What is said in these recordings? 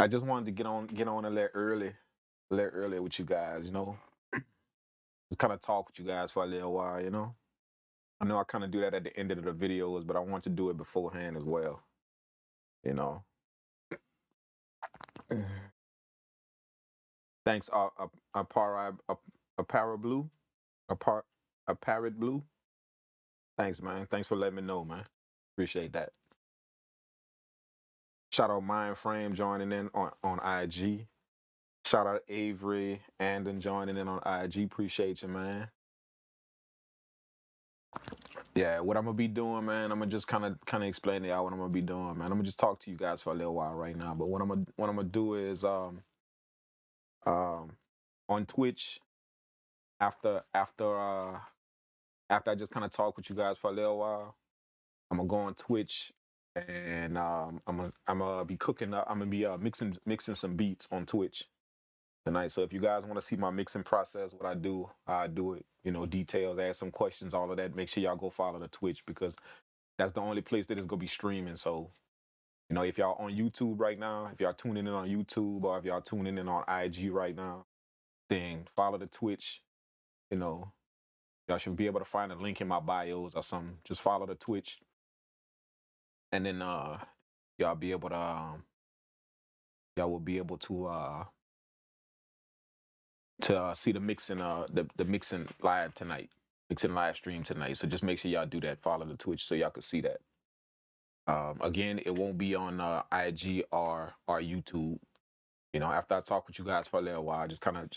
I just wanted to get on a little earlier with you guys, just kind of talk with you guys for a little while, I know I kind of do that at the end of the videos, but I want to do it beforehand as well, you know. Thanks, a para blue, a par, a parrot blue. Thanks, man. Thanks for letting me know, man. Appreciate that. Shout out Mindframe joining in on IG. Shout out Avery Anden joining in on IG. Appreciate you, man. Yeah, what I'm gonna be doing, man. I'm gonna just kind of explain to y'all what I'm gonna be doing, man. I'm gonna just talk to you guys for a little while right now. But what I'm gonna do is um on Twitch after after after I just kind of talk with you guys for a little while, I'm gonna go on Twitch and I'm gonna be cooking up. I'm gonna be mixing some beats on Twitch tonight. So if you guys want to see my mixing process, what I do, how I do it, details, ask some questions, all of that, make sure y'all go follow the Twitch because that's the only place that is gonna be streaming. So, if y'all on YouTube right now, if y'all tuning in on YouTube or if y'all tuning in on IG right now, then follow the Twitch. You know, y'all should be able to find a link in my bios or something. Just follow the Twitch, and then y'all be able to y'all will be able to see the mixing the mixing live tonight, mixing live stream tonight. So just make sure y'all do that. Follow the Twitch so y'all can see that. Again, it won't be on IG or YouTube. After I talk with you guys for a little while, just kind of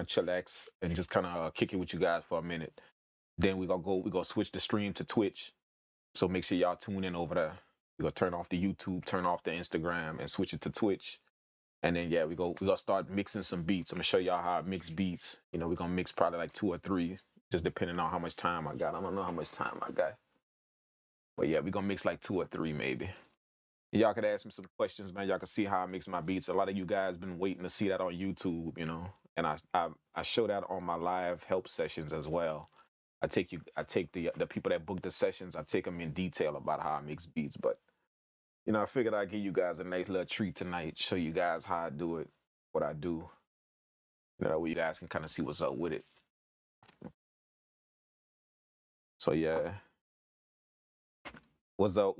chillax and just kind of kick it with you guys for a minute. Then we gonna switch the stream to Twitch. So make sure y'all tune in over there. We gonna turn off the YouTube, turn off the Instagram, and switch it to Twitch. And then we gonna start mixing some beats. I'm gonna show y'all how I mix beats. We're gonna mix probably like 2 or 3, just depending on how much time I got. I don't know how much time I got. But yeah, we're gonna mix like 2 or 3 maybe. Y'all could ask me some questions, man. Y'all can see how I mix my beats. A lot of you guys been waiting to see that on YouTube, and I show that on my live help sessions as well. I take the people that book the sessions, I take them in detail about how I mix beats. But I figured I'd give you guys a nice little treat tonight, show you guys how I do it, what I do. Where you guys can kind of see what's up with it. So yeah. What's up,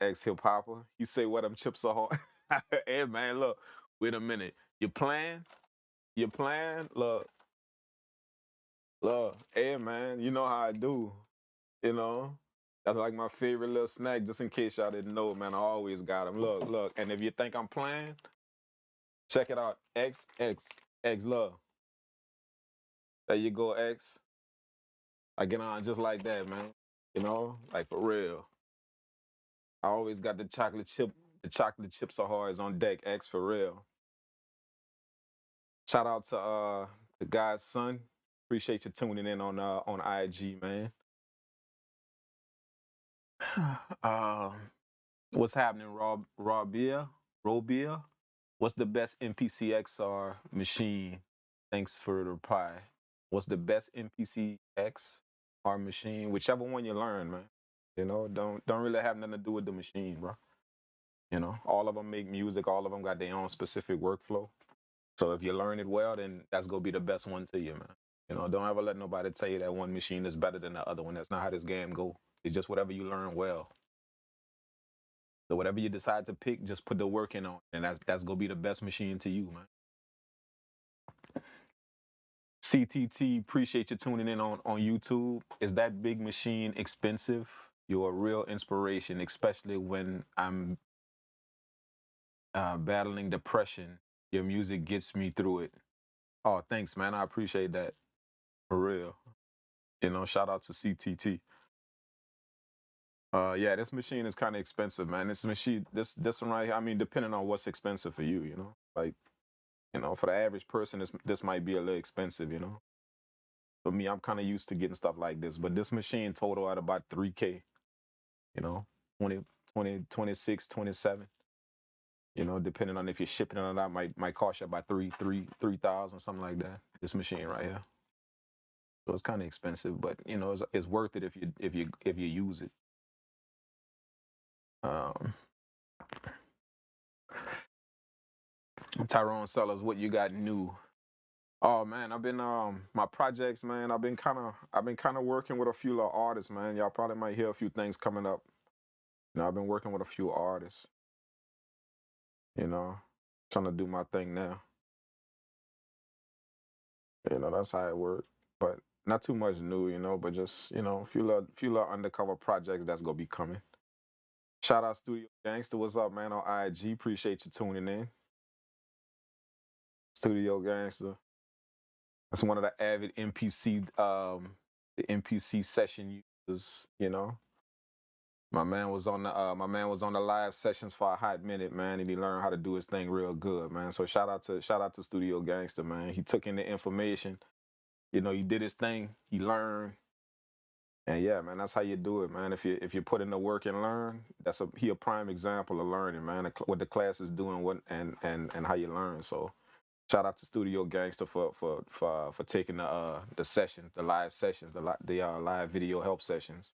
ex hip hopper? You say what them chips are hard. Hey man, look, wait a minute. You playing? You playing? Look, hey man, you know how I do. You know? That's like my favorite little snack, just in case y'all didn't know, man. I always got them. Look. And if you think I'm playing, check it out. X, look. There you go, X. I get on just like that, man. Like for real. I always got the chocolate chip. The chocolate chips are hard on deck, X, for real. Shout out to the guy's son. Appreciate you tuning in on IG, man. Um, what's happening, Robia? What's the best MPC XR machine? Thanks for the reply. What's the best MPC XR machine? Whichever one you learn, man. Don't really have nothing to do with the machine, bro. All of them make music. All of them got their own specific workflow. So if you learn it well, then that's gonna be the best one to you, man. Don't ever let nobody tell you that one machine is better than the other one. That's not how this game go. It's just whatever you learn well. So whatever you decide to pick, just put the work in on, and that's gonna be the best machine to you, man. CTT, appreciate you tuning in on YouTube. Is that big machine expensive? You're a real inspiration, especially when I'm battling depression. Your music gets me through it. Oh, thanks, man. I appreciate that. For real. Shout out to CTT. Yeah, this machine is kind of expensive, man. This machine, this one right here, I mean, depending on what's expensive for you, like, for the average person, this might be a little expensive, For me, I'm kind of used to getting stuff like this, but this machine total at about 3K, you know, 20, 20, 26, 27, depending on if you're shipping it or not, might cost you about 3,000, something like that. This machine right here. So it's kind of expensive, but it's worth it if you use it. Um, Tyrone Sellers, what you got new? Oh man, I've been my projects, man. I've been kind of working with a few little artists, man. Y'all probably might hear a few things coming up. I've been working with a few artists, you know, trying to do my thing now. That's how it works. But not too much new, but just, a few little undercover projects that's gonna be coming. Shout out Studio Gangster. What's up, man? On IG. Appreciate you tuning in. Studio Gangster. That's one of the avid the MPC session users. My man was on the live sessions for a hot minute, man, and he learned how to do his thing real good, man. So shout out to Studio Gangster, man. He took in the information, he did his thing, he learned, and yeah, man, that's how you do it, man. If you put in the work and learn, he a prime example of learning, man. What the class is doing, what and how you learn. So shout out to Studio Gangster for taking the session, the live sessions, the live video help sessions.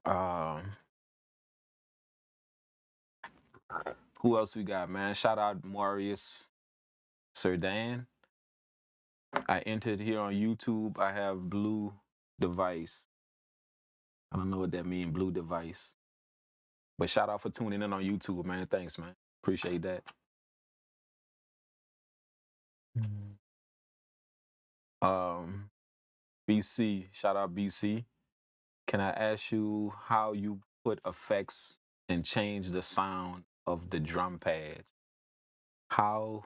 Um, who else we got, man? Shout out Marius Serdan. I entered here on YouTube. I have blue device. I don't know what that means, blue device. But shout out for tuning in on YouTube, man. Thanks, man. Appreciate that. Um, BC, shout out BC. Can I ask you how you put effects and change the sound of the drum pads? How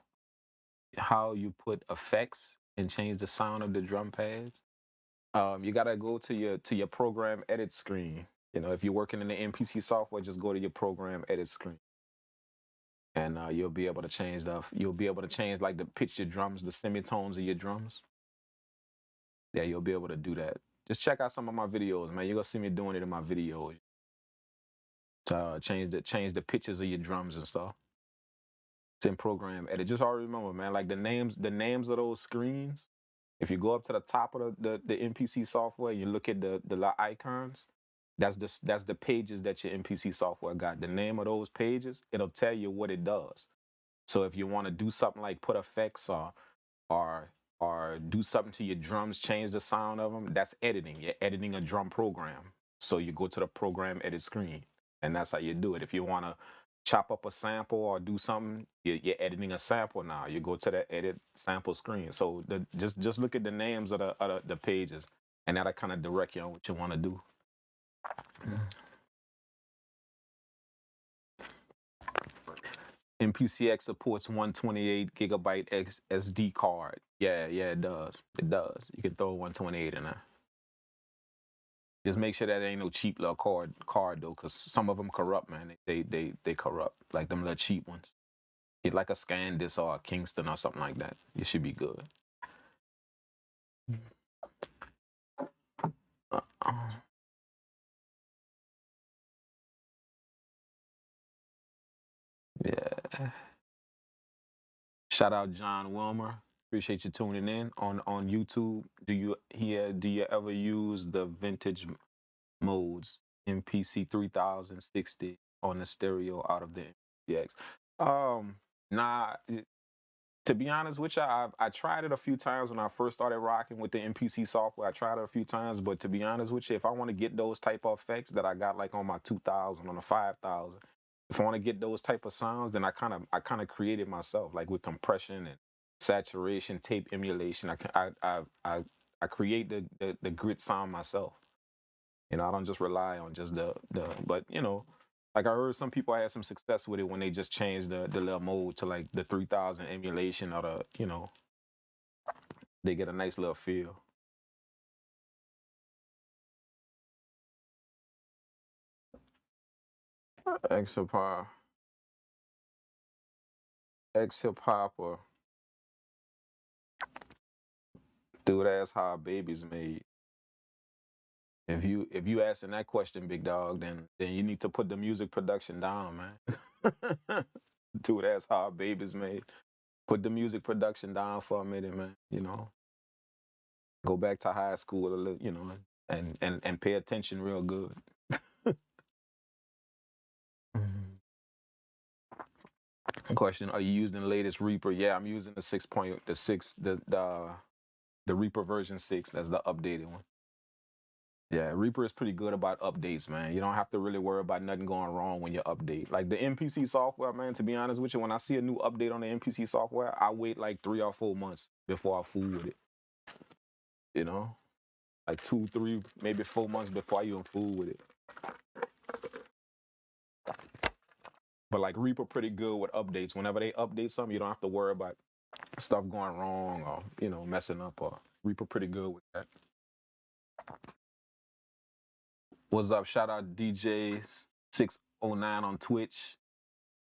you put effects and change the sound of the drum pads? You gotta go to your program edit screen. If you're working in the MPC software, just go to your program edit screen, and you'll be able to change You'll be able to change like the pitch your drums, the semitones of your drums. Yeah, you'll be able to do that. Just check out some of my videos, man. You're gonna see me doing it in my videos. To change the pitches of your drums and stuff. It's in program edit. Just always remember, man, like the names of those screens. If you go up to the top of the MPC software, you look at the little icons. That's the pages that your MPC software got. The name of those pages, it'll tell you what it does. So if you want to do something like put effects or or do something to your drums, change the sound of them, that's editing. You're editing a drum program. So you go to the program edit screen, and that's how you do it. If you want to chop up a sample or do something, you're editing a sample now. You go to the edit sample screen. So just look at the names of the pages, and that'll kind of direct you on what you want to do. MPC X supports 128 gigabyte SD card. Yeah, it does. It does. You can throw 128 in there. Just make sure that ain't no cheap little card though, because some of them corrupt, man. They corrupt, like them little cheap ones. Get like a ScanDisk or a Kingston or something like that. You should be good. Yeah. Shout out John Wilmer. Appreciate you tuning in on YouTube. Do you ever use the vintage modes MPC 3060 on the stereo out of the MPX? Nah. To be honest with you, I tried it a few times when I first started rocking with the MPC software. I tried it a few times, but to be honest with you, if I want to get those type of effects that I got like on my 2000, on the 5000, if I want to get those type of sounds, then I kind of created myself, like with compression and saturation, tape emulation. I create the grit sound myself. I don't just rely on just but like I heard some people had some success with it when they just changed the little mode to like the 3000 emulation or they get a nice little feel. X hip hop, X hip hop, or dude, that's how a baby's made. If you asking that question, big dog, then you need to put the music production down, man. Dude, that's how a baby's made. Put the music production down for a minute, man. Go back to high school a little, and pay attention real good. Mhm. Question: Are you using the latest Reaper? Yeah, I'm using the 6 point, the Reaper version 6. That's the updated one. Yeah, Reaper is pretty good about updates, man. You don't have to really worry about nothing going wrong when you update. Like the MPC software, man, to be honest with you, when I see a new update on the MPC software, I wait like 3 or 4 months before I fool with it. You know, like 2, 3, maybe 4 months before I even fool with it. But like Reaper pretty good with updates. Whenever they update something, you don't have to worry about stuff going wrong or, messing up. Or Reaper pretty good with that. What's up? Shout out DJ 609 on Twitch.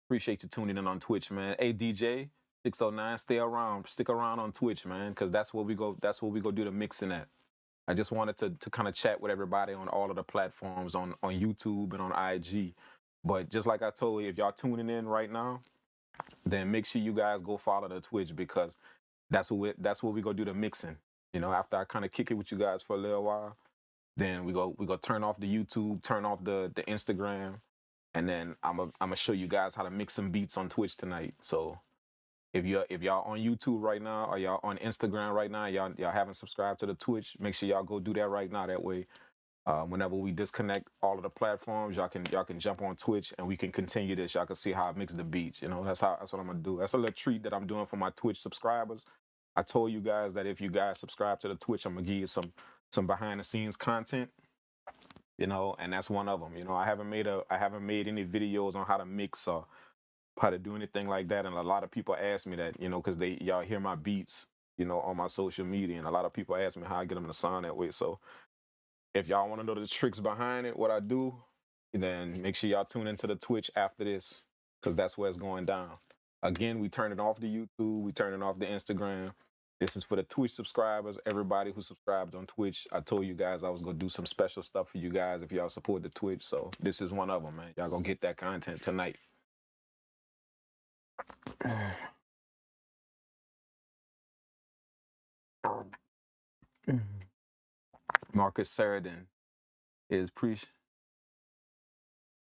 Appreciate you tuning in on Twitch, man. Hey DJ 609, stick around on Twitch, man, because that's where we go do the mixing at. I just wanted to kind of chat with everybody on all of the platforms on YouTube and on IG. But just like I told you, if y'all tuning in right now, then make sure you guys go follow the Twitch, because that's where we go do the mixing. After I kind of kick it with you guys for a little while, then we go turn off the YouTube, turn off the Instagram, and then I'm gonna show you guys how to mix some beats on Twitch tonight. So if y'all on YouTube right now, or y'all on Instagram right now, y'all haven't subscribed to the Twitch, make sure y'all go do that right now. That way, whenever we disconnect all of the platforms, y'all can jump on Twitch and we can continue this. Y'all can see how I mix the beats. That's what I'm gonna do. That's a little treat that I'm doing for my Twitch subscribers. I told you guys that if you guys subscribe to the Twitch, I'm gonna give you some behind the scenes content. And that's one of them. I haven't made any videos on how to mix or how to do anything like that. And a lot of people ask me that, because y'all hear my beats, on my social media, and a lot of people ask me how I get them to sound that way. So if y'all want to know the tricks behind it, what I do, then make sure y'all tune into the Twitch after this, because that's where it's going down. Again, we turn it off the YouTube, we turn it off the Instagram. This is for the Twitch subscribers, everybody who subscribes on Twitch. I told you guys I was going to do some special stuff for you guys if y'all support the Twitch. So this is one of them, man. Y'all going to get that content tonight. Marcus Sheridan, is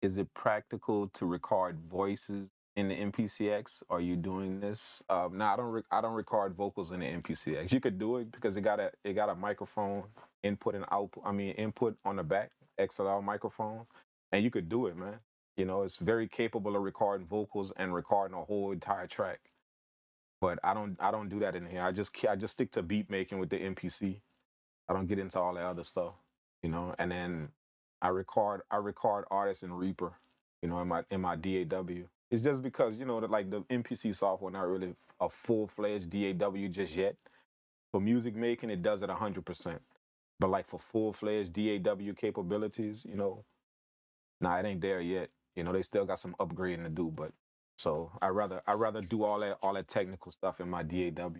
it practical to record voices in the MPC X? Are you doing this? No, I don't record vocals in the MPC X. You could do it because it got a microphone input and output. Input on the back, XLR microphone, and you could do it, man. It's very capable of recording vocals and recording a whole entire track. But I don't do that in here. I just stick to beat making with the MPC. I don't get into all that other stuff, And then I record artists in Reaper, in my DAW. It's just because like the MPC software not really a full-fledged DAW just yet. For music making, it does it 100%. But like for full-fledged DAW capabilities, nah, it ain't there yet. They still got some upgrading to do. But so I rather do all that technical stuff in my DAW.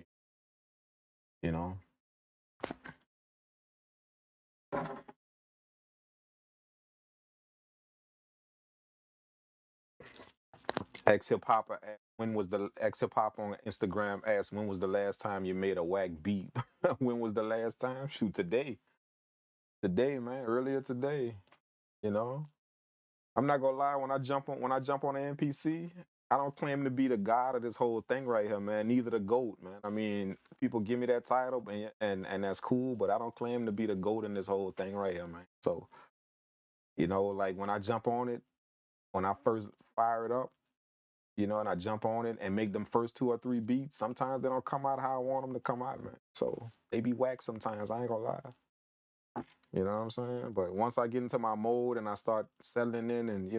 Ex Hip Hopper asked, when was the Ex Hip Hop on Instagram asked, when was the last time you made a whack beat? When was the last time? Shoot, today. Today, man. Earlier today. I'm not gonna lie, when I jump on the NPC, I don't claim to be the god of this whole thing right here, man. Neither the GOAT, man. People give me that title, and that's cool, but I don't claim to be the GOAT in this whole thing right here, man. So, like when I jump on it, when I first fire it up, and I jump on it and make them first 2 or 3 beats, sometimes they don't come out how I want them to come out, man. So they be whack sometimes, I ain't gonna lie. You know what I'm saying? But once I get into my mode and I start settling in, and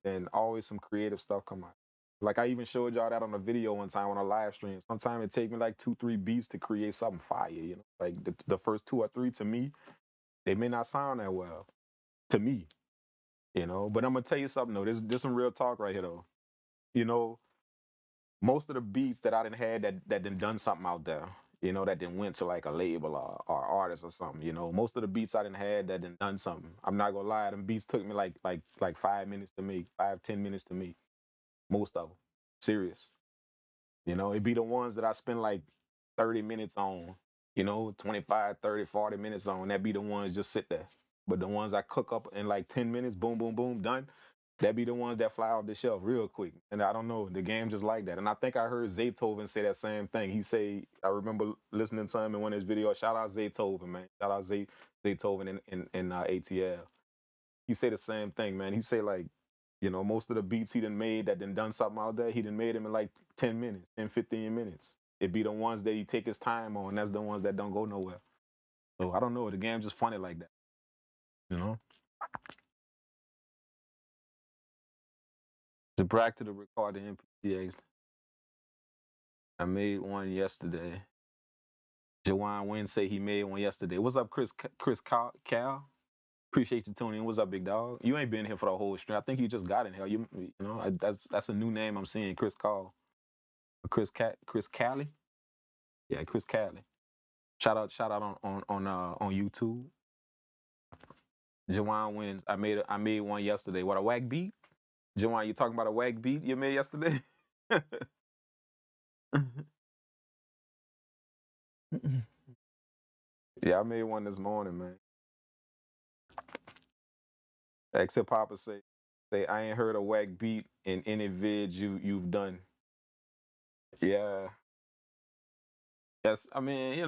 then always some creative stuff come out. Like I even showed y'all that on a video one time on a live stream. Sometimes it take me like 2, 3 beats to create something fire, Like the first 2 or 3 to me, they may not sound that well to me, But I'm gonna tell you something though. There's some real talk right here though. Most of the beats that I done had that done something out there, that then went to like a label or artist or something, Most of the beats I done had that done something. I'm not gonna lie, them beats took me like 5 minutes to make, 5-10 minutes to make. Most of them. Serious. It be the ones that I spend like 30 minutes on, 25, 30, 40 minutes on. That be the ones just sit there. But the ones I cook up in like 10 minutes, boom, boom, boom, done. That be the ones that fly off the shelf real quick. And I don't know, the game just like that. And I think I heard Zaytoven say that same thing. He say, I remember listening to him in one of his videos. Shout out Zaytoven, man. Shout out Zaytoven in ATL. He say the same thing, man. He say like, most of the beats he done made that done something out there, he done made them in like 10 minutes, 10, 15 minutes. It be the ones that he take his time on. That's the ones that don't go nowhere. So I don't know. The game's just funny like that. To brag to the record the MPC X. I made one yesterday. Jawan Wynn say he made one yesterday. What's up, Chris Cal? Appreciate you tuning in. What's up, big dog? You ain't been here for the whole stream. I think you just got in here. That's a new name I'm seeing. Chris Chris Cali. Yeah, Chris Cali. Shout out on YouTube. Jawan wins. I made one yesterday. What, a whack beat? Jawan, you talking about a whack beat you made yesterday? Yeah, I made one this morning, man. Except Papa say I ain't heard a whack beat in any vid you've done. Yeah. Yes, I mean,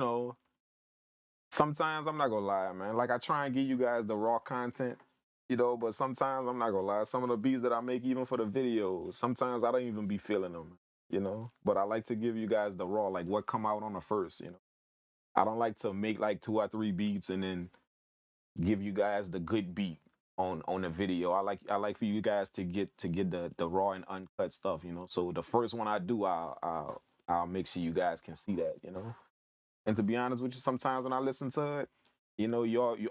sometimes I'm not gonna lie, man. Like I try and give you guys the raw content, but sometimes I'm not gonna lie. Some of the beats that I make, even for the videos, sometimes I don't even be feeling them. But I like to give you guys the raw, like what come out on the first. I don't like to make like 2 or 3 beats and then give you guys the good beat on the video. I like for you guys to get the raw and uncut stuff. So the first one I do, I'll make sure you guys can see that. And to be honest with you, sometimes when I listen to it,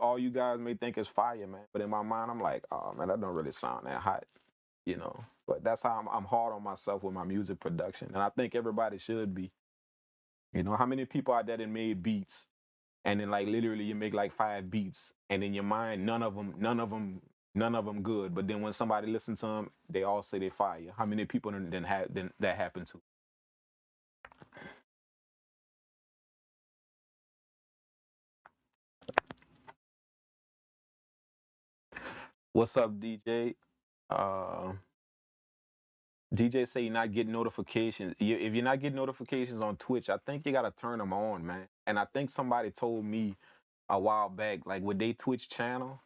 all you guys may think is fire, man. But in my mind, I'm like, oh man, that don't really sound that hot, But that's how I'm hard on myself with my music production, and I think everybody should be. How many people out there that made beats, and then like literally you make like 5 beats, and in your mind, none of them good. But then when somebody listens to them, they all say they fire. How many people then that happen to? What's up, DJ? DJ say you're not getting notifications. If you're not getting notifications on Twitch, I think you gotta turn them on, man. And I think somebody told me a while back, like with their Twitch channel,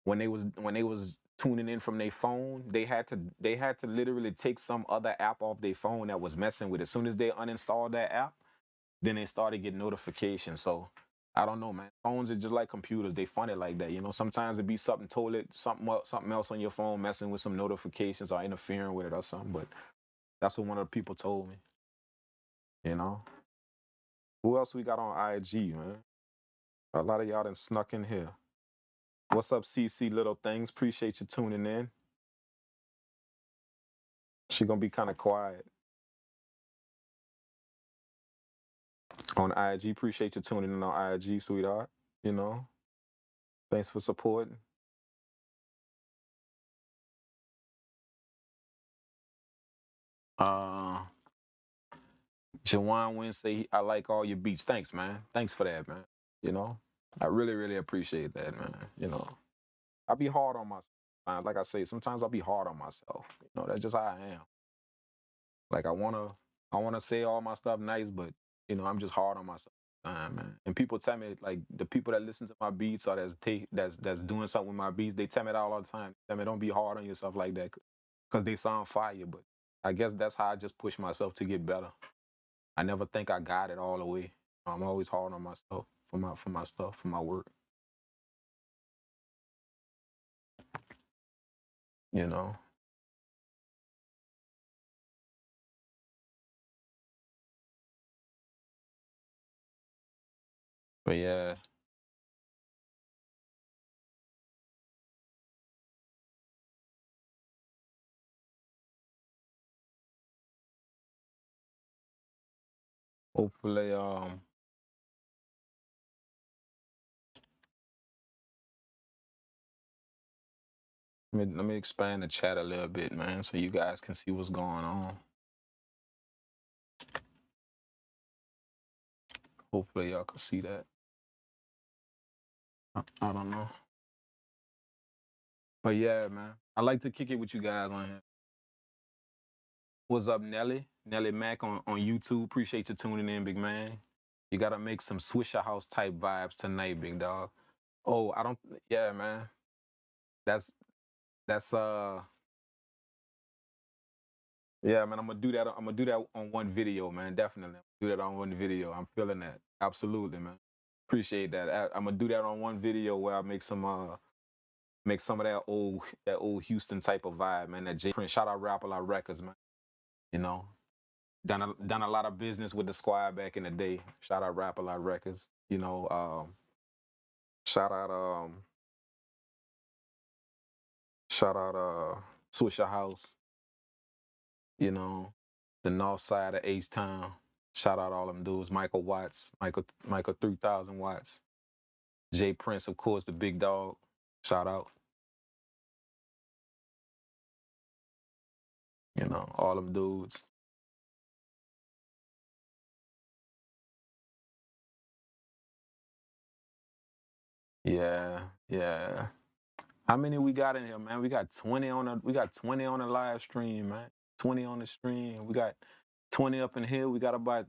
when they was tuning in from their phone, they had to literally take some other app off their phone that was messing with it. As soon as they uninstalled that app, then they started getting notifications. So I don't know, man. Phones are just like computers. They funny like that. Sometimes it be something something else on your phone messing with some notifications or interfering with it or something. But that's what one of the people told me. Who else we got on IG, man? A lot of y'all done snuck in here. What's up, CC Little Things? Appreciate you tuning in. She gonna be kind of quiet on IG. Appreciate you tuning in on IG, sweetheart. Thanks for supporting. Jawan Wynn say I like all your beats. Thanks, man. Thanks for that, man. I really, really appreciate that, man. I be hard on myself. Like I say, sometimes I'll be hard on myself. That's just how I am. Like I wanna say all my stuff nice, but I'm just hard on myself, man. And people tell me, like, the people that listen to my beats or that's doing something with my beats, they tell me that all the time. They tell me don't be hard on yourself like that, because they sound fire. But I guess that's how I just push myself to get better. I never think I got it all the way. I'm always hard on myself for my stuff, for my work. But yeah. Hopefully, let me expand the chat a little bit, man, so you guys can see what's going on. Hopefully y'all can see that. I don't know. But yeah, man. I like to kick it with you guys on here. What's up, Nelly? Nelly Mac on YouTube. Appreciate you tuning in, big man. You gotta make some Swisher House type vibes tonight, big dog. Oh, I don't. Yeah, man. That's that's Yeah, man. I'm gonna do that. I'm gonna do that on one video, man. Definitely do that on one video. I'm feeling that. Absolutely, man. Appreciate that. I'm gonna do that on one video where I make some of that old Houston type of vibe, man. That J Prince. Shout out Rap a Lot Records, man. You know, done a lot of business with the squad back in the day. Shout out Rap a Lot Records. You know, shout out Swisher House. You know, the north side of H Town. Shout out all them dudes. Michael Watts, Michael 3000 Watts. Jay Prince, of course, the big dog. Shout out. You know, all them dudes. Yeah, yeah. How many we got in here, man? We got 20 on the live stream, man. 20 on the stream. We got 20 up in here. We got about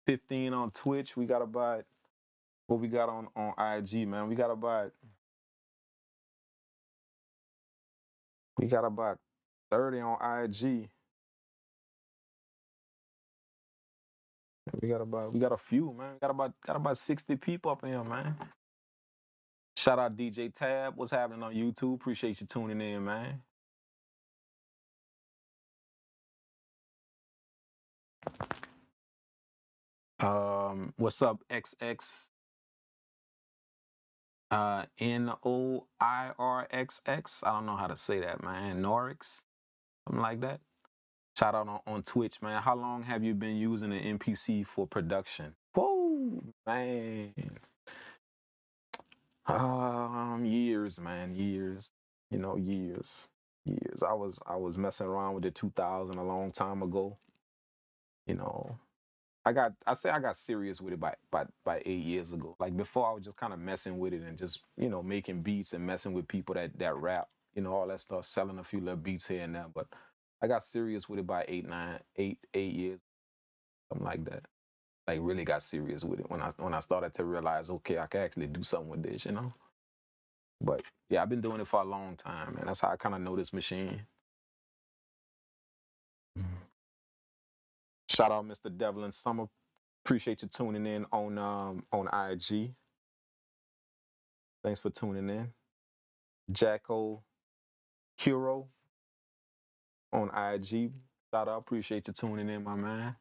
15 on Twitch. We got about what we got on IG, man. We got about 30 on IG. We got a few, man. We got about 60 people up in here, man. Shout out DJ Tab. What's happening on YouTube? Appreciate you tuning in, man. What's up, XX? NOIRXX. I don't know how to say that, man. Norix, something like that. Shout out on Twitch, man. How long have you been using an MPC for production? Whoa, man. Years, man. Years. You know, years. Years. I was messing around with the 2000 a long time ago. You know, I got serious with it by 8 years ago. Like before, I was just kind of messing with it and just making beats and messing with people that rap, all that stuff, selling a few little beats here and there. But I got serious with it by 8 years, something like that. Like really got serious with it when I started to realize, okay, I can actually do something with this. But yeah, I've been doing it for a long time, man. That's how I kind of know this machine. Shout out Mr. Devlin Summer. Appreciate you tuning in on IG. Thanks for tuning in. Jacko Kuro on IG. Shout out. Appreciate you tuning in, my man.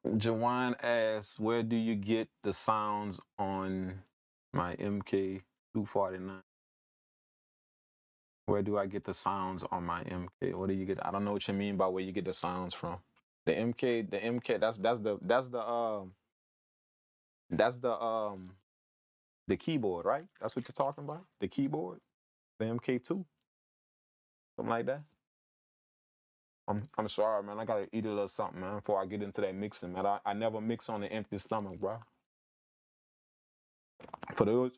Jawan asks, where do you get the sounds on my MK249? Where do I get the sounds on my MK? What do you get? I don't know what you mean by where you get the sounds from. The MK, the keyboard, right? That's what you're talking about? The keyboard? The MK2? Something like that? I'm sorry, man. I gotta eat a little something, man, before I get into that mixing, man. I never mix on an empty stomach, bro. For those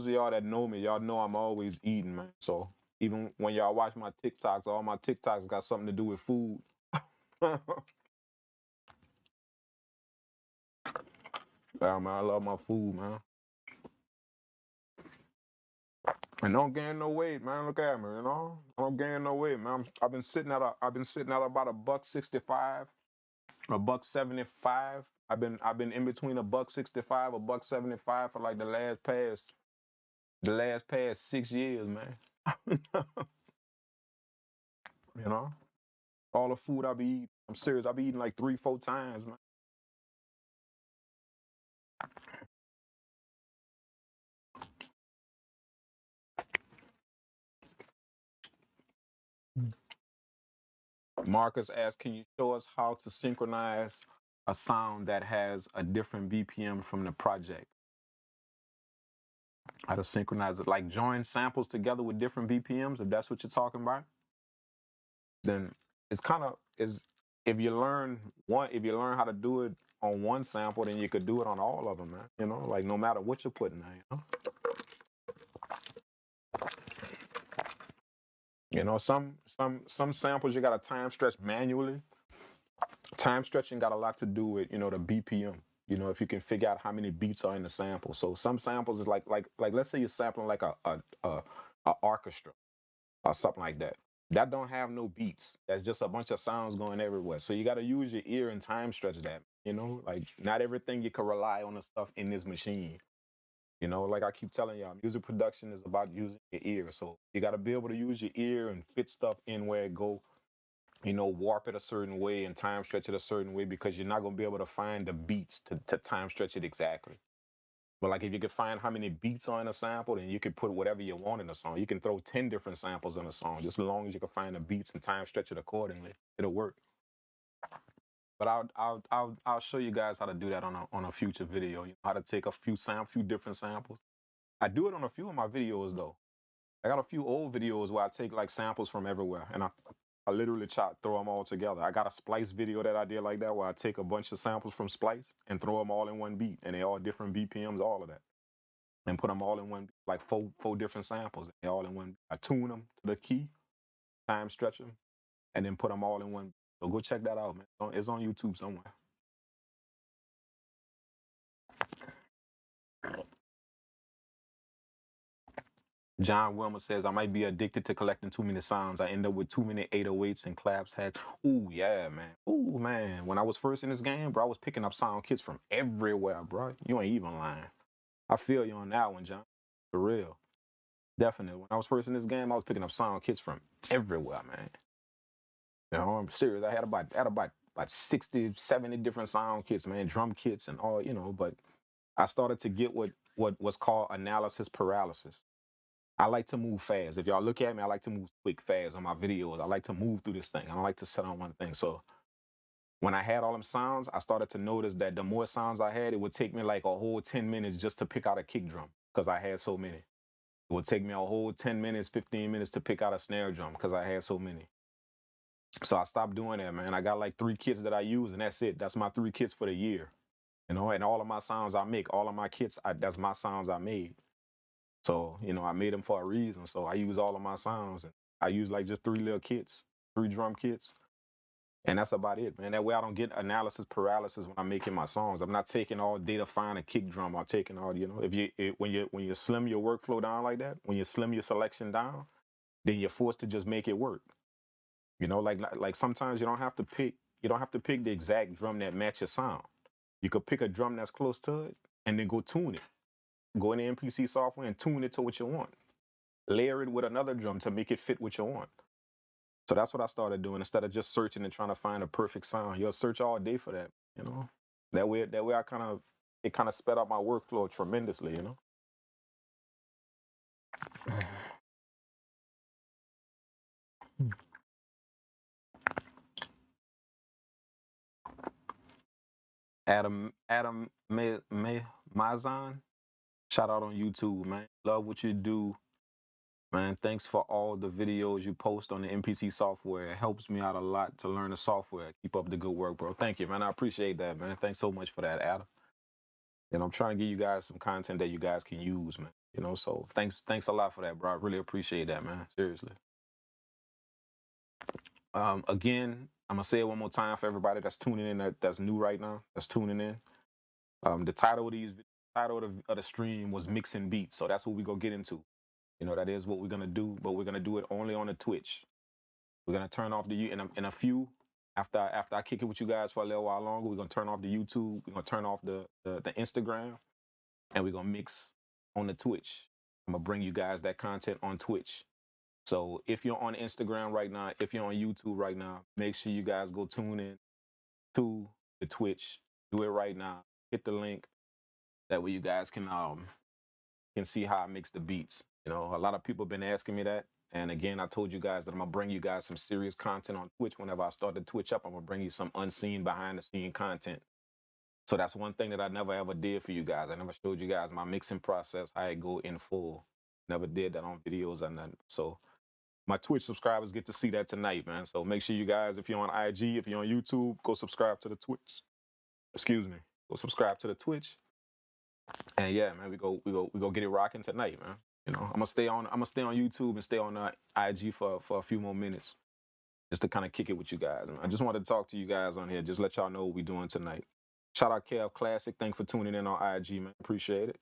of y'all that know me, y'all know I'm always eating, man. So even when y'all watch my TikToks, all my TikToks got something to do with food. Yeah, man, I love my food, man. And don't gain no weight, man. Look at me, I don't gain no weight, man. I've been sitting at about $1.65, $1.75. I've been in between $1.65, $1.75 for like the last past 6 years, man. All the food I be eating. I'm serious. I be eating like 3-4 times, man. Marcus asked, can you show us how to synchronize a sound that has a different BPM from the project? How to synchronize it, like join samples together with different BPMs, if that's what you're talking about, then it's kind of is if you learn how to do it on one sample, then you could do it on all of them, man. You know, like no matter what you're putting there, you know. You know, some samples you got to time stretch manually. Time stretching got a lot to do with, you know, the BPM. You know, if you can figure out how many beats are in the sample. So some samples is like let's say you're sampling like a orchestra or something like that. That don't have no beats. That's just a bunch of sounds going everywhere. So you got to use your ear and time stretch that. You know, like not everything you can rely on the stuff in this machine. You know, like I keep telling y'all, music production is about using your ear. So you got to be able to use your ear and fit stuff in where it go. You know, warp it a certain way and time stretch it a certain way because you're not going to be able to find the beats to time stretch it exactly. But like if you could find how many beats are in a sample, then you could put whatever you want in a song. You can throw 10 different samples in a song, just as long as you can find the beats and time stretch it accordingly. It'll work. But I'll show you guys how to do that on a future video. You know, how to take a few different samples. I do it on a few of my videos though. I got a few old videos where I take like samples from everywhere and I literally throw them all together. I got a Splice video that I did like that where I take a bunch of samples from Splice and throw them all in one beat, and they all different BPMs, all of that, and put them all in one, like four different samples. They all in one. I tune them to the key, time stretch them, and then put them all in one. So go check that out, man. It's on YouTube somewhere. John Wilmer says, I might be addicted to collecting too many sounds. I end up with too many 808s and claps. Ooh, yeah, man. Ooh, man. When I was first in this game, bro, I was picking up sound kits from everywhere, bro. You ain't even lying. I feel you on that one, John. For real. Definitely. When I was first in this game, I was picking up sound kits from everywhere, man. You know, I'm serious. I had about 60, 70 different sound kits, man, drum kits and all, you know, but I started to get what was called analysis paralysis. I like to move fast. If y'all look at me, I like to move quick, fast on my videos. I like to move through this thing. I don't like to sit on one thing. So when I had all them sounds, I started to notice that the more sounds I had, it would take me like a whole 10 minutes just to pick out a kick drum because I had so many. It would take me a whole 10 minutes, 15 minutes to pick out a snare drum because I had so many. So I stopped doing that, man. I got like 3 kits that I use, and that's it. That's my 3 kits for the year. You know, and all of my sounds I make, all of my kits, that's my sounds I made. So, you know, I made them for a reason. So I use all of my sounds. And I use like just 3 little kits, 3 drum kits. And that's about it, man. That way I don't get analysis paralysis when I'm making my songs. I'm not taking all day to find a kick drum. I'm taking all, you know, when you slim your workflow down like that, when you slim your selection down, then you're forced to just make it work. You know, like sometimes you don't have to pick the exact drum that matches sound. You could pick a drum that's close to it and then go tune it. Go in the MPC software and tune it to what you want. Layer it with another drum to make it fit what you want. So that's what I started doing instead of just searching and trying to find a perfect sound. You'll search all day for that, you know. That way it kind of sped up my workflow tremendously, you know. Adam Mazan, shout out on YouTube, man. Love what you do, man. Thanks for all the videos you post on the MPC software. It helps me out a lot to learn the software. Keep up the good work, bro. Thank you, man. I appreciate that, man. Thanks so much for that, Adam. And I'm trying to give you guys some content that you guys can use, man. You know, so thanks a lot for that, bro. I really appreciate that, man. Seriously. Again, I'm gonna say it one more time for everybody that's tuning in, that's new right now, that's tuning in. The title of the stream was mixing beats, so that's what we gonna get into. You know, that is what we're gonna do, but we're gonna do it only on the Twitch. We're gonna turn off the in a few after I kick it with you guys for a little while longer. We're gonna turn off the YouTube. We're gonna turn off the Instagram, and we're gonna mix on the Twitch. I'm gonna bring you guys that content on Twitch. So if you're on Instagram right now, if you're on YouTube right now, make sure you guys go tune in to the Twitch. Do it right now. Hit the link. That way you guys can see how I mix the beats. You know, a lot of people have been asking me that. And again, I told you guys that I'm gonna bring you guys some serious content on Twitch. Whenever I start the Twitch up, I'm gonna bring you some unseen, behind the scene content. So that's one thing that I never ever did for you guys. I never showed you guys my mixing process, how I go in full. Never did that on videos or nothing. So my Twitch subscribers get to see that tonight, man. So make sure you guys, if you're on IG, if you're on YouTube, go subscribe to the Twitch. Excuse me. Go subscribe to the Twitch. And yeah, man, we go get it rocking tonight, man. You know, I'm gonna stay on YouTube and stay on IG for a few more minutes, just to kind of kick it with you guys, man. I just wanted to talk to you guys on here, just let y'all know what we're doing tonight. Shout out KF Classic. Thanks for tuning in on IG, man. Appreciate it.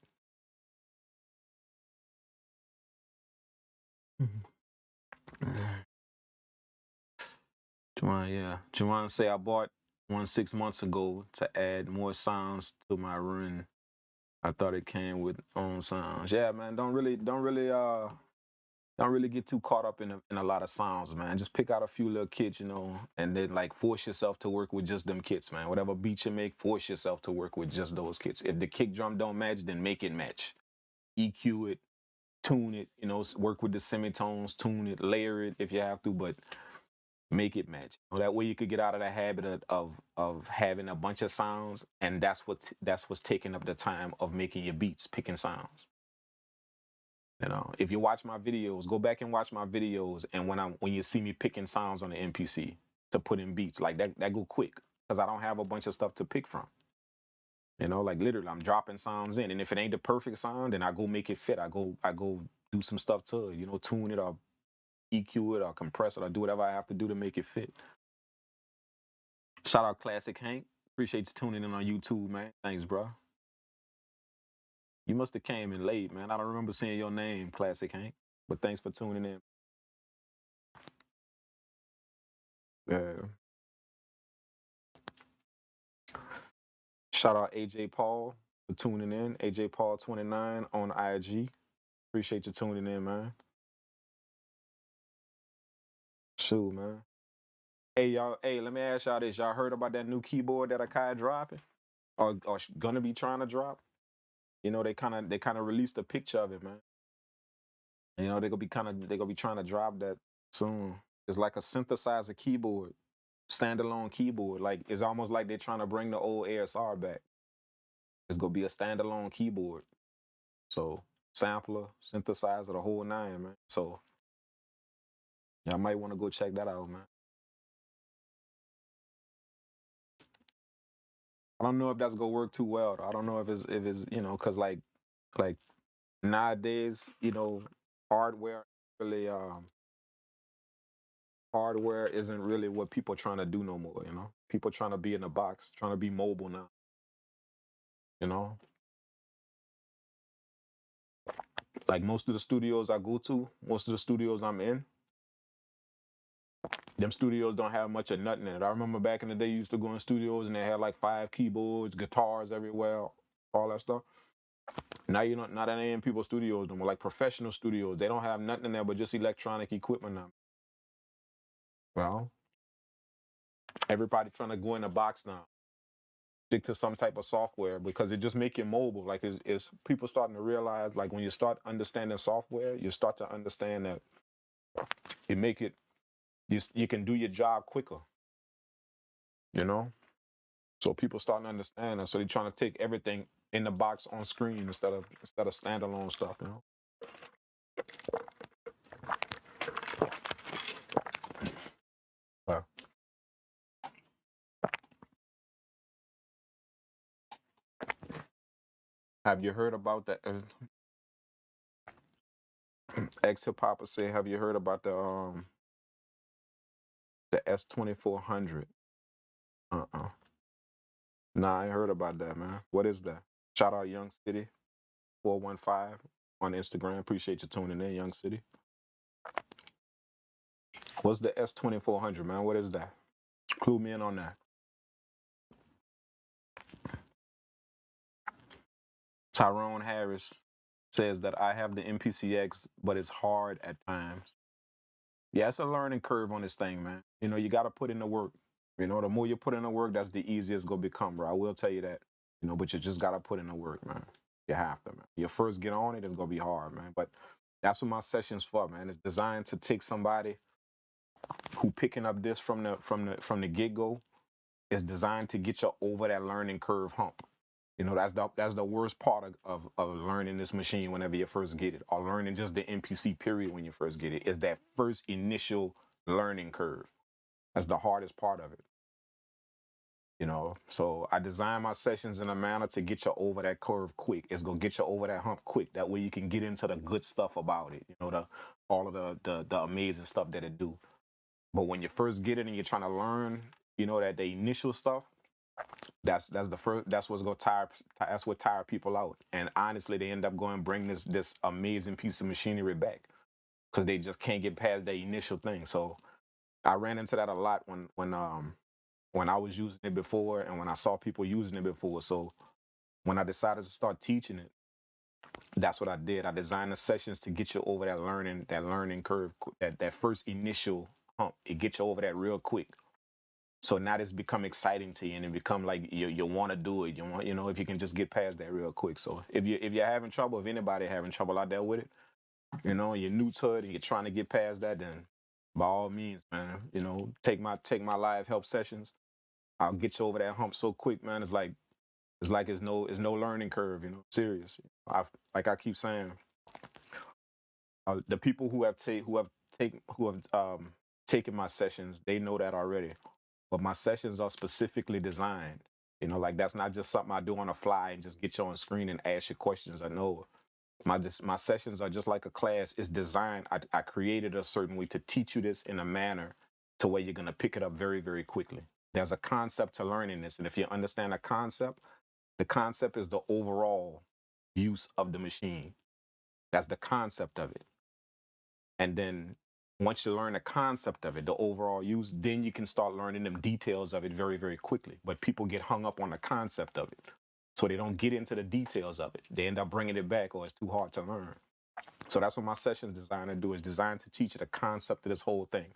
Juwan say I bought one 6 months ago to add more sounds to my run. I thought it came with own sounds. Yeah, man. Don't really get too caught up in a lot of sounds, man. Just pick out a few little kits, you know, and then like force yourself to work with just them kits, man. Whatever beat you make, force yourself to work with just those kits. If the kick drum don't match, then make it match. EQ it, tune it, you know, work with the semitones, tune it, layer it if you have to, but make it match. That way you could get out of the habit of having a bunch of sounds, and that's what's taking up the time of making your beats, picking sounds. You know, if you watch my videos, go back and watch my videos, and when you see me picking sounds on the MPC to put in beats, like that go quick, because I don't have a bunch of stuff to pick from. You know, like literally I'm dropping sounds in, and if it ain't the perfect sound, then I go make it fit. I go do some stuff to, you know, tune it or EQ it or compress it or do whatever I have to do to make it fit. Shout out Classic Hank. Appreciate you tuning in on YouTube, man. Thanks, bro. You must have came in late, man. I don't remember seeing your name, Classic Hank. But thanks for tuning in. Yeah. Shout out AJ Paul for tuning in. AJ Paul 29 on IG. Appreciate you tuning in, man. Shoot, man. Hey, y'all. Hey, let me ask y'all this. Y'all heard about that new keyboard that Akai dropping? Or gonna be trying to drop? You know, they kind of released a picture of it, man. You know, they're gonna be trying to drop that soon. It's like a synthesizer keyboard, standalone keyboard. Like it's almost like they're trying to bring the old ASR back. It's gonna be a standalone keyboard. So sampler, synthesizer, the whole nine, man. So y'all might want to go check that out, man. I don't know if that's gonna work too well, though. I don't know if it's you know, cause like nowadays, you know, hardware really hardware isn't really what people are trying to do no more, you know. People trying to be in a box, trying to be mobile now, you know. Like most of the studios I go to, most of the studios I'm in, them studios don't have much of nothing in it. I remember back in the day, you used to go in studios and they had like 5 keyboards, guitars everywhere, all that stuff. Now you're not in any people's studios no more, like professional studios. They don't have nothing in there but just electronic equipment now. Well, everybody trying to go in a box now. Stick to some type of software because it just make you mobile. Like it's people starting to realize, like when you start understanding software, you start to understand that you make it, you can do your job quicker, you know? So people starting to understand that. So they're trying to take everything in the box on screen instead of standalone stuff, you know? Uh, have you heard about that? Ex Hip Hopper say, have you heard about the S2400? Nah, I ain't heard about that, man. What is that? Shout out Young City 415 on Instagram. Appreciate you tuning in, Young City. What's the S2400, man? What is that? Clue me in on that. Tyrone Harris says that I have the MPC X, but it's hard at times. Yeah, it's a learning curve on this thing, man. You know, you got to put in the work. You know, the more you put in the work, that's the easiest it's going to become, bro. I will tell you that. You know, but you just got to put in the work, man. You have to, man. You first get on it, it's going to be hard, man. But that's what my session's for, man. It's designed to take somebody who picking up this from the get-go. It's designed to get you over that learning curve hump. You know, that's the worst part of learning this machine whenever you first get it, or learning just the MPC period when you first get it, is that first initial learning curve. That's the hardest part of it. You know, so I design my sessions in a manner to get you over that curve quick. It's gonna get you over that hump quick. That way you can get into the good stuff about it. You know, the all of the amazing stuff that it do. But when you first get it and you're trying to learn, you know, that the initial stuff, that's the first. That's what's gonna tire. That's what tire people out. And honestly, they end up going and bring this amazing piece of machinery back because they just can't get past that initial thing. So I ran into that a lot when I was using it before and when I saw people using it before. So when I decided to start teaching it, that's what I did. I designed the sessions to get you over that learning curve, that first initial hump. It gets you over that real quick. So now it's become exciting to you, and it become like you want to do it. You want, you know, if you can just get past that real quick. So if you're having trouble, if anybody having trouble out there with it, you know, you're new to it and you're trying to get past that, then by all means, man, you know, take my live help sessions. I'll get you over that hump so quick, man. It's like it's no learning curve, you know. Serious. Like I keep saying, the people who have taken my sessions, they know that already. But my sessions are specifically designed. You know, like that's not just something I do on the fly and just get you on screen and ask you questions. I know my sessions are just like a class. It's designed. I created a certain way to teach you this in a manner to where you're gonna pick it up very, very quickly. There's a concept to learning this, and if you understand the concept is the overall use of the machine. That's the concept of it. And then once you learn the concept of it, the overall use, then you can start learning them details of it very, very quickly. But people get hung up on the concept of it. So they don't get into the details of it. They end up bringing it back or it's too hard to learn. So that's what my session's designed to do, is designed to teach you the concept of this whole thing.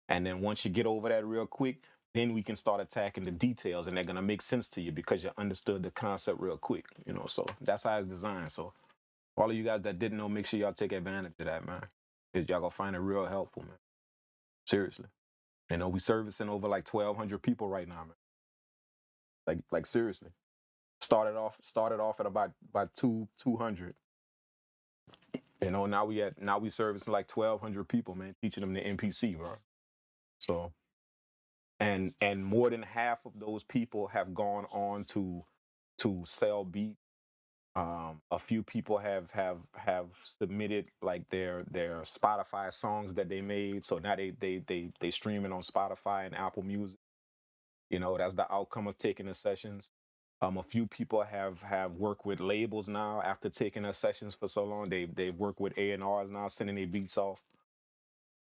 And then once you get over that real quick, then we can start attacking the details and they're going to make sense to you because you understood the concept real quick, you know. So that's how it's designed. So all of you guys that didn't know, make sure y'all take advantage of that, man. 'Cause y'all gonna find it real helpful, man. Seriously. You know, we servicing over like 1,200 people right now, man. Like seriously. Started off at about 200. You know, now we servicing like 1,200 people, man, teaching them the MPC, bro. So and more than half of those people have gone on to sell beats. A few people have submitted like their Spotify songs that they made, so now they streaming on Spotify and Apple Music. You know, that's the outcome of taking the sessions. A few people have worked with labels now after taking the sessions for so long. They've worked with A&Rs now, sending their beats off.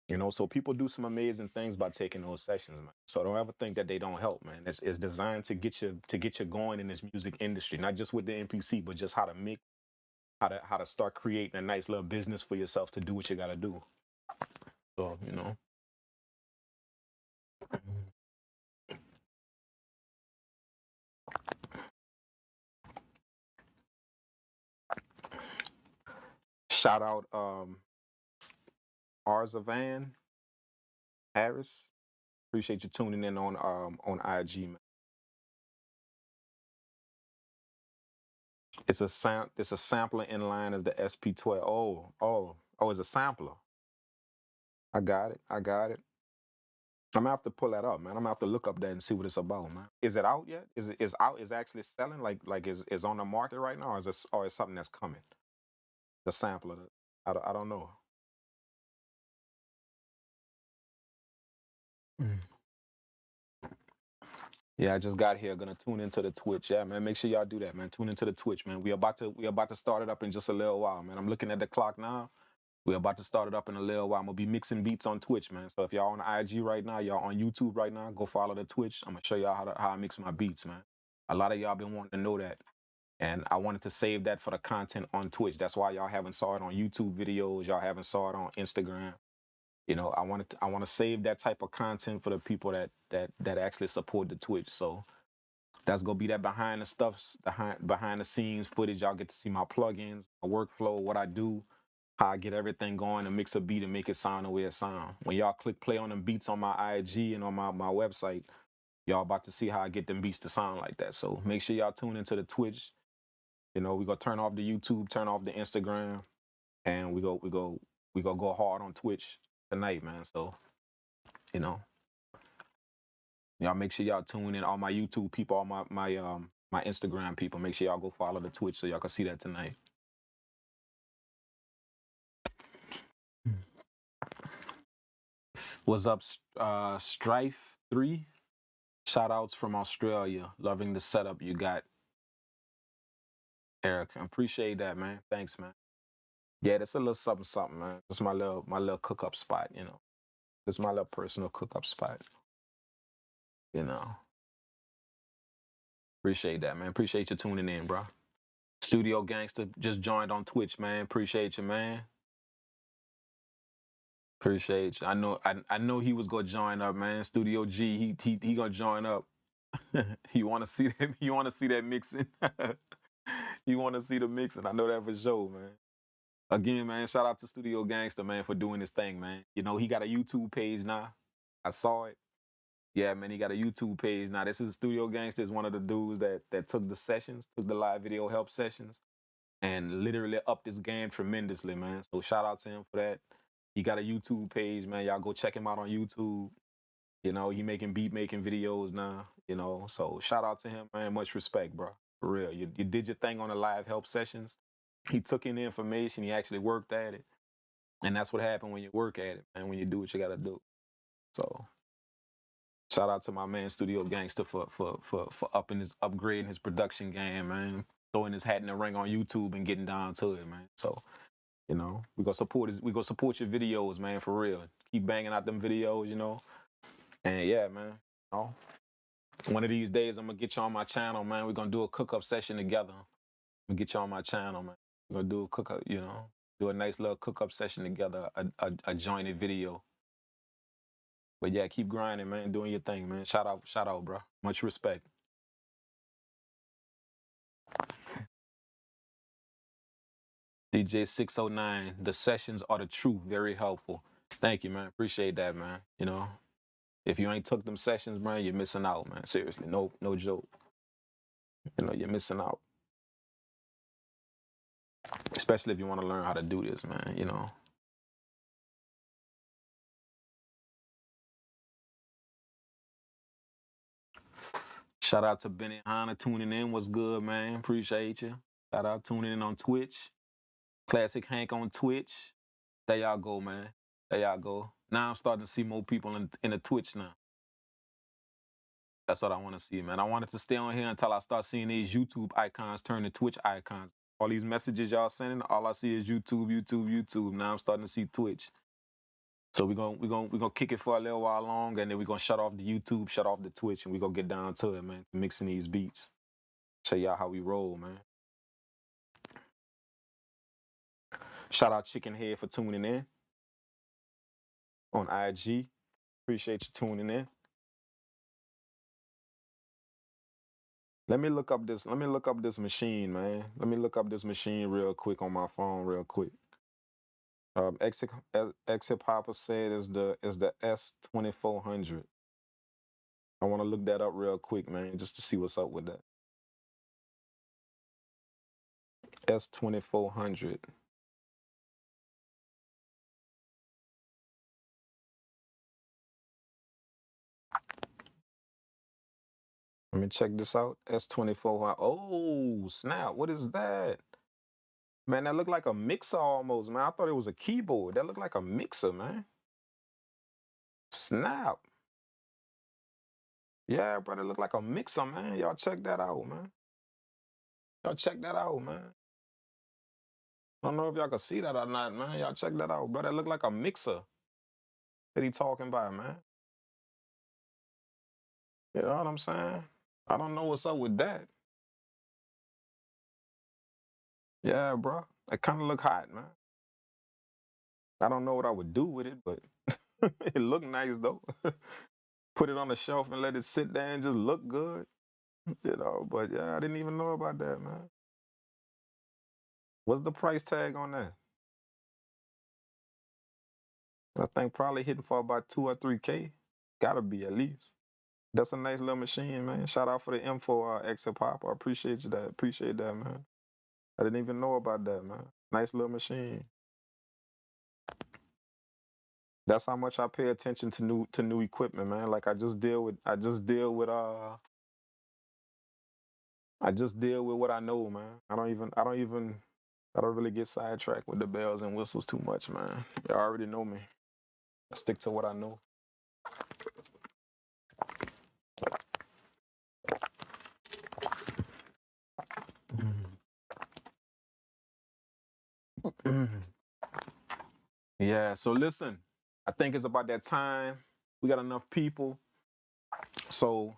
You know, so people do some amazing things by taking those sessions, man. So don't ever think that they don't help, man. It's designed to get you going in this music industry, not just with the MPC, but just how to mix, how to start creating a nice little business for yourself to do what you got to do. So you know, shout out Arzavan Harris. Appreciate you tuning in on IG, man. It's a sampler in line as the SP12. Oh, it's a sampler. I got it. I got it. I'm gonna have to pull that up, man. I'm gonna have to look up that and see what it's about, man. Is it out yet? Is out? Is actually selling? Like is on the market right now, or is something that's coming? The sampler. I don't know. Mm. Yeah, I just got here. Gonna tune into the Twitch. Yeah, man. Make sure y'all do that, man. Tune into the Twitch, man. We about to start it up in just a little while, man. I'm looking at the clock now. We're about to start it up in a little while. I'm gonna be mixing beats on Twitch, man. So if y'all on IG right now, y'all on YouTube right now, go follow the Twitch. I'm gonna show y'all how I mix my beats, man. A lot of y'all been wanting to know that, and I wanted to save that for the content on Twitch. That's why y'all haven't saw it on YouTube videos. Y'all haven't saw it on Instagram. You know, I want to save that type of content for the people that actually support the Twitch. So that's gonna be that behind the stuff, behind the scenes footage. Y'all get to see my plugins, my workflow, what I do, how I get everything going and mix a beat and make it sound the way it sound. When y'all click play on them beats on my IG and on my website, y'all about to see how I get them beats to sound like that. So make sure y'all tune into the Twitch. You know, we gonna turn off the YouTube, turn off the Instagram, and we go hard on Twitch tonight, man. So, you know. Y'all make sure y'all tune in. All my YouTube people, all my Instagram people. Make sure y'all go follow the Twitch so y'all can see that tonight. What's up, Strife 3? Shout outs from Australia. Loving the setup you got, Eric. Appreciate that, man. Thanks, man. Yeah, that's a little something, man. That's my little cook up spot, you know. That's my little personal cook up spot. You know. Appreciate that, man. Appreciate you tuning in, bro. Studio Gangster just joined on Twitch, man. Appreciate you, man. Appreciate you. I know he was gonna join up, man. Studio G, he gonna join up. You wanna see that? You wanna see that mixing? You wanna see the mixing? I know that for sure, man. Again, man, shout out to Studio Gangster, man, for doing this thing, man. You know, he got a YouTube page now. I saw it. Yeah, man, he got a YouTube page now. This is Studio Gangster, is one of the dudes that took the sessions, took the live video help sessions, and literally upped his game tremendously, man. So shout out to him for that. He got a YouTube page, man. Y'all go check him out on YouTube. You know, he making beat making videos now, you know. So shout out to him, man. Much respect, bro. For real. You did your thing on the live help sessions. He took in the information, he actually worked at it. And that's what happened when you work at it, man, when you do what you gotta do. So shout out to my man Studio Gangster for upgrading his production game, man. Throwing his hat in the ring on YouTube and getting down to it, man. So, you know, we gonna support your videos, man, for real. Keep banging out them videos, you know. And yeah, man. You know, one of these days I'm gonna get you on my channel, man. We're gonna do a cook-up session together. I'm gonna get you on my channel, man. We're gonna do a cook-up, you know, do a nice little cook-up session together, a jointed video. But yeah, keep grinding, man, doing your thing, man. Shout out, bro. Much respect. DJ 609, the sessions are the truth, very helpful. Thank you, man. Appreciate that, man. You know, if you ain't took them sessions, man, you're missing out, man. Seriously, no joke. You know, you're missing out. Especially if you want to learn how to do this, man, you know. Shout out to Benny Hanna tuning in. What's good, man? Appreciate you. Shout out tuning in on Twitch. Classic Hank on Twitch. There y'all go, man. There y'all go. Now I'm starting to see more people in the Twitch now. That's what I want to see, man. I wanted to stay on here until I start seeing these YouTube icons turn to Twitch icons. All these messages y'all sending, all I see is YouTube. Now I'm starting to see Twitch. So we're gonna kick it for a little while longer, and then we're gonna shut off the YouTube, shut off the Twitch, and we're gonna get down to it, man. Mixing these beats. Show y'all how we roll, man. Shout out Chicken Head for tuning in on IG. Appreciate you tuning in. Let me look up this machine, man. Let me look up this machine real quick on my phone, real quick. Exit Papa said is the S2400. I want to look that up real quick, man, just to see what's up with that. S2400. Let me check this out. S2400. Oh, snap. What is that? Man, that looked like a mixer almost, man. I thought it was a keyboard. That looked like a mixer, man. Snap. Yeah, brother, look like a mixer, man. Y'all check that out, man. Y'all check that out, man. I don't know if y'all can see that or not, man. Y'all check that out, brother. It look like a mixer that he talking about, man. You know what I'm saying? I don't know what's up with that. Yeah, bro. It kind of look hot, man. I don't know what I would do with it, but it look nice though. Put it on the shelf and let it sit there and just look good. You know, but yeah, I didn't even know about that, man. What's the price tag on that? I think probably hitting for about 2 or 3K. Gotta be at least. That's a nice little machine, man. Shout out for the info, Exit Pop. I appreciate you that. Appreciate that, man. I didn't even know about that, man. Nice little machine. That's how much I pay attention to new equipment, man. Like I just deal with what I know, man. I don't really get sidetracked with the bells and whistles too much, man. You already know me. I stick to what I know. Yeah, so listen, I think it's about that time. We got enough people. So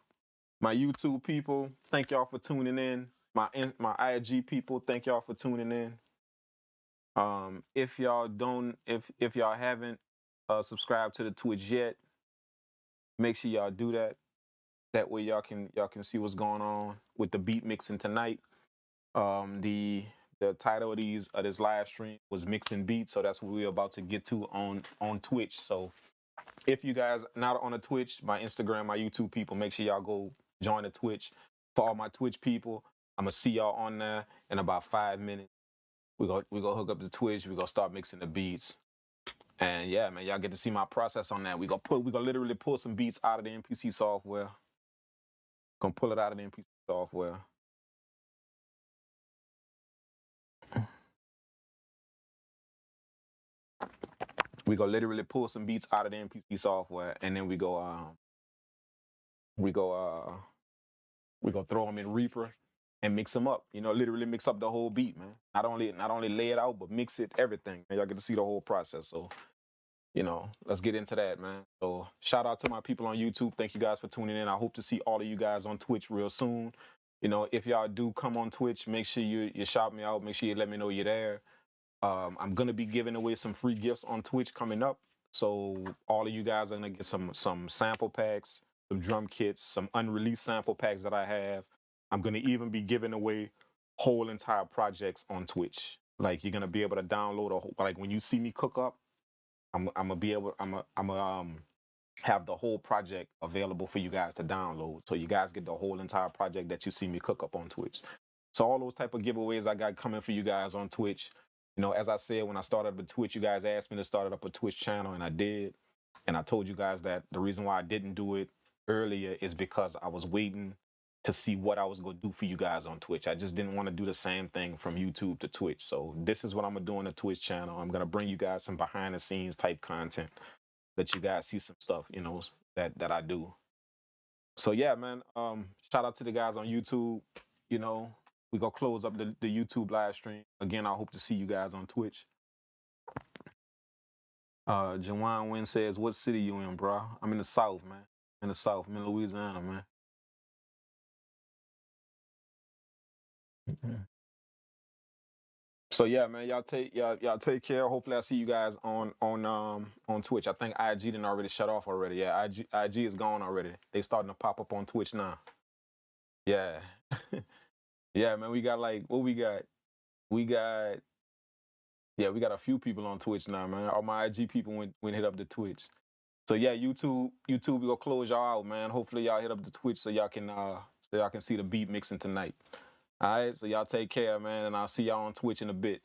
my YouTube people, thank y'all for tuning in. My IG people, thank y'all for tuning in. If y'all haven't subscribed to the Twitch yet, make sure y'all do that. That way y'all can see what's going on with the beat mixing tonight. The title of this live stream was mixing beats, so that's what we're about to get to on Twitch. So if you guys not on the Twitch, my Instagram, my YouTube people, make sure y'all go join the Twitch. For all my Twitch people, I'm gonna see y'all on there in about 5 minutes. We go hook up the Twitch. We gonna start mixing the beats, and yeah, man, y'all get to see my process on that. We gonna literally pull some beats out of the MPC software. Gonna pull it out of the MPC software. We gonna literally pull some beats out of the MPC software, and then we go throw them in Reaper and mix them up. You know, literally mix up the whole beat, man. Not only lay it out, but mix it, everything. And y'all get to see the whole process. So, you know, let's get into that, man. So shout out to my people on YouTube. Thank you guys for tuning in. I hope to see all of you guys on Twitch real soon. You know, if y'all do come on Twitch, make sure you shout me out. Make sure you let me know you're there. I'm gonna be giving away some free gifts on Twitch coming up. So all of you guys are gonna get some sample packs, some drum kits, some unreleased sample packs that I have. I'm gonna even be giving away whole entire projects on Twitch. Like you're gonna be able to download a whole, like when you see me cook up, I'm gonna have the whole project available for you guys to download. So you guys get the whole entire project that you see me cook up on Twitch. So all those type of giveaways I got coming for you guys on Twitch. You know, as I said, when I started up a Twitch, you guys asked me to start up a Twitch channel, and I did. And I told you guys that the reason why I didn't do it earlier is because I was waiting to see what I was going to do for you guys on Twitch. I just didn't want to do the same thing from YouTube to Twitch. So this is what I'm going to do on the Twitch channel. I'm going to bring you guys some behind the scenes type content, let you guys see some stuff, you know, that I do. So yeah, man, shout out to the guys on YouTube. You know, we gonna close up the YouTube live stream. Again, I hope to see you guys on Twitch. Jawan Wynn says, what city you in, bro? I'm in the South, man. In the South. I'm in Louisiana, man. So yeah, man, y'all take care. Hopefully I see you guys on Twitch. I think IG didn't already shut off already. Yeah, IG is gone already. They starting to pop up on Twitch now. Yeah. Yeah, man, we got like what we got? We got a few people on Twitch now, man. All my IG people went hit up the Twitch. So yeah, YouTube, we gonna close y'all out, man. Hopefully y'all hit up the Twitch so y'all can see the beat mixing tonight. All right, so y'all take care, man, and I'll see y'all on Twitch in a bit.